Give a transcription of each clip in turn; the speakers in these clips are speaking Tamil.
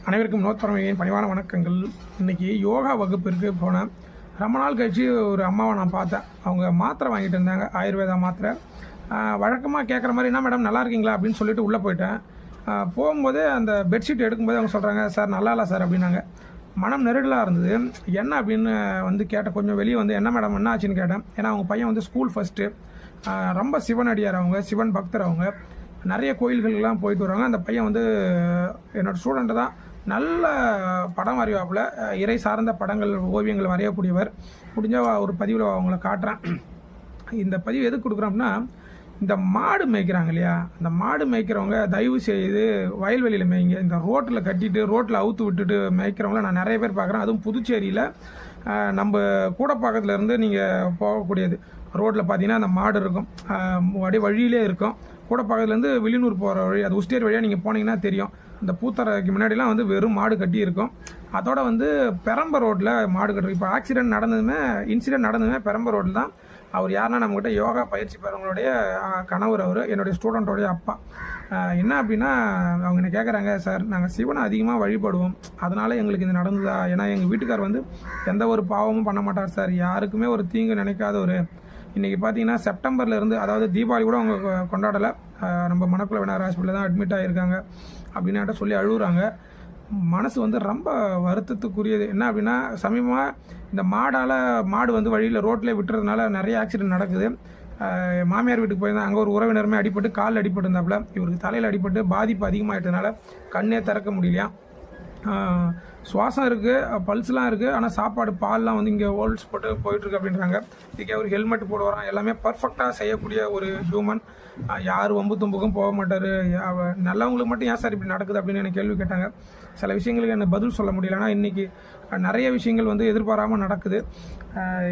அனைவருக்கும் நோத்பரமையின் பணிவான வணக்கங்கள். இன்றைக்கி யோகா வகுப்பிற்கு போனேன். ரொம்ப நாள் கழிச்சு ஒரு அம்மாவை நான் பார்த்தேன். அவங்க மாத்திரை வாங்கிட்டு இருந்தாங்க, ஆயுர்வேதா மாத்திரை. வழக்கமாக கேட்குற மாதிரி, என்ன மேடம் நல்லா இருக்கீங்களா அப்படின்னு சொல்லிட்டு உள்ளே போயிட்டேன். போகும்போது அந்த பெட்ஷீட் எடுக்கும்போது அவங்க சொல்கிறாங்க, சார் நல்லா இல்லை சார் அப்படின்னாங்க. மனம் நெருடலாக இருந்தது. என்ன அப்படின்னு கேட்டேன். கொஞ்சம் வெளியே என்ன மேடம் என்ன ஆச்சுன்னு கேட்டேன். ஏன்னா அவங்க பையன் ஸ்கூல் ஃபஸ்ட்டு, ரொம்ப சிவனடியார், அவங்க சிவன் பக்தர், அவங்க நிறைய கோயில்களுக்கெல்லாம் போயிட்டு வருவாங்க. அந்த பையன் என்னோடய ஸ்டூடெண்ட்டு தான். நல்ல படம் வரைவாப்பில், இறை சார்ந்த படங்கள் ஓவியங்கள் வரையக்கூடியவர். முடிஞ்சால் ஒரு பதிவில் அவங்கள காட்டுறேன். இந்த பதிவு எதுக்கு கொடுக்குறோம் அப்படின்னா, இந்த மாடு மேய்க்கிறாங்க இல்லையா, அந்த மாடு மேய்க்கிறவங்க தயவு செய்து வயல்வெளியில் மேய்ங்க. இந்த ரோட்டில் கட்டிட்டு ரோட்டில் அவுத்து விட்டுட்டு மேய்க்கிறவங்கள நான் நிறைய பேர் பார்க்குறேன். அதுவும் புதுச்சேரியில் நம்ம கூடப்பாக்கத்துலேருந்து நீங்கள் போகக்கூடியது ரோட்டில் பார்த்தீங்கன்னா அந்த மாடு இருக்கும், அப்படியே வழியிலே இருக்கும். கூடப்பாக்கத்துலேருந்து வில்லியனூர் போகிற வழி, அது உஸ்டேரி வழியாக நீங்கள் போனீங்கன்னா தெரியும். அந்த பூத்தரைக்கு முன்னாடிலாம் வெறும் மாடு கட்டி இருக்கும். அதோட பெரம்பர் ரோட்டில் மாடு கட்டுருக்கு. இப்போ இன்சிடென்ட் நடந்ததுமே பெரம்பர் ரோட்டில் தான். அவர் யாருன்னா, நம்மகிட்ட யோகா பயிற்சி பெறவங்களுடைய கணவர், அவர் என்னுடைய ஸ்டூடெண்ட்டோடைய அப்பா. என்ன அப்படின்னா, அவங்க என்ன கேட்குறாங்க, சார் நாங்கள் சிவனை அதிகமாக வழிபடுவோம், அதனால் எங்களுக்கு இது நடந்ததா? ஏன்னா எங்கள் வீட்டுக்கார் எந்த ஒரு பாவமும் பண்ண மாட்டார் சார், யாருக்குமே ஒரு தீங்கு நினைக்காத ஒரு. இன்றைக்கி பார்த்தீங்கன்னா செப்டம்பர்லேருந்து, அதாவது தீபாவளி கூட அவங்க கொண்டாடலை. நம்ம மணக்குள விநாயகர் ஹாஸ்பிட்டலில் தான் அட்மிட் ஆகியிருக்காங்க அப்படின்னு சொல்லி அழுகுறாங்க. மனசு ரொம்ப வருத்தத்துக்குரியது. என்ன அப்படின்னா, சமீபமாக இந்த மாடு வழியில் ரோட்டில் விட்டுறதுனால நிறைய ஆக்சிடென்ட் நடக்குது. மாமியார் வீட்டுக்கு போயிருந்தால் அங்கே ஒரு உறவினருமே அடிபட்டு காலில் அடிபட்டு இருந்தாப்புல. இவருக்கு தலையில் அடிபட்டு பாதிப்பு அதிகமாகிட்டதுனால கண்ணே திறக்க முடியலையா. சுவாசம் இருக்குது, பல்ஸ்லாம் இருக்குது, ஆனால் சாப்பாடு பால்லாம் இங்கே ஹோல்ஸ் போட்டு போயிட்டுருக்கு அப்படின்றாங்க. இதுக்கே ஒரு ஹெல்மெட் போட்டு வரோம், எல்லாமே பர்ஃபெக்டாக செய்யக்கூடிய ஒரு ஹியூமன். யார் வம்பு தும்புக்கும் போக மாட்டார். நல்லவங்களுக்கு மட்டும் ஏன் சார் இப்படி நடக்குது அப்படின்னு எனக்கு கேள்வி கேட்டாங்க. சில விஷயங்களுக்கு எனக்கு பதில் சொல்ல முடியல. ஆனால் இன்றைக்கி நிறைய விஷயங்கள் எதிர்பாராமல் நடக்குது.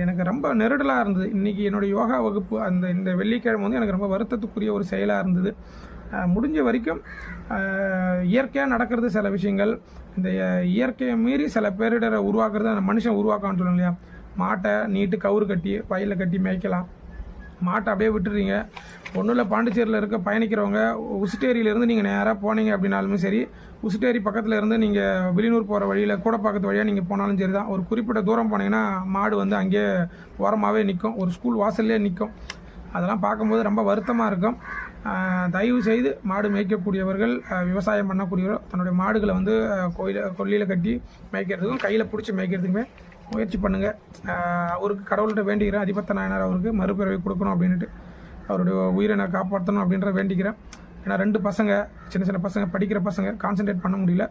எனக்கு ரொம்ப நெருடலாக இருந்தது. இன்றைக்கி என்னுடைய யோகா வகுப்பு இந்த வெள்ளிக்கிழமை எனக்கு ரொம்ப வருத்தத்துக்குரிய ஒரு செயலாக இருந்தது. முடிஞ்ச வரைக்கும் இயற்கையாக நடக்கிறது சில விஷயங்கள். இந்த இயற்கையை மீறி சில பேரிடரை உருவாக்குறது அந்த மனுஷன் உருவாக்கான்னு சொல்லுங்க இல்லையா. மாட்டை நீட்டு கவுறு கட்டி வயலில் கட்டி மேய்க்கலாம். மாட்டை அப்படியே விட்டுறீங்க. ஒன்றும் இல்லை, பாண்டிச்சேரியில் இருக்க பயணிக்கிறவங்க உசுட்டேரியிலேருந்து நீங்கள் நேராக போனீங்க அப்படின்னாலுமே சரி, உசுட்டேரி பக்கத்தில் இருந்து நீங்கள் வில்லியனூர் போகிற வழியில் கூடப்பாக்கத்து வழியாக நீங்கள் போனாலும் சரி தான். ஒரு குறிப்பிட்ட தூரம் போனீங்கன்னா மாடு அங்கேயே ஓரமாகவே நிற்கும், ஒரு ஸ்கூல் வாசல்லே நிற்கும். அதெல்லாம் பார்க்கும்போது ரொம்ப வருத்தமாக இருக்கும். தயவு செய்து மாடு மேய்க்கக்கூடியவர்கள், விவசாயம் பண்ணக்கூடியவர்கள் தன்னுடைய மாடுகளை கொல்லியில் கட்டி மேய்க்கிறதுக்கும் கையில் பிடிச்சி மேய்க்கிறதுக்குமே முயற்சி பண்ணுங்கள். அவருக்கு கடவுள்கிட்ட வேண்டிக்கிறேன், அதிபத்த நாயனார் அவருக்கு மறுபிறவை கொடுக்கணும் அப்படின்ட்டு, அவருடைய உயிரை நான் காப்பாற்றணும் அப்படின்ற வேண்டிக்கிறேன். ஏன்னா 2 பசங்க, சின்ன சின்ன பசங்க, படிக்கிற பசங்க, கான்சன்ட்ரேட் பண்ண முடியல.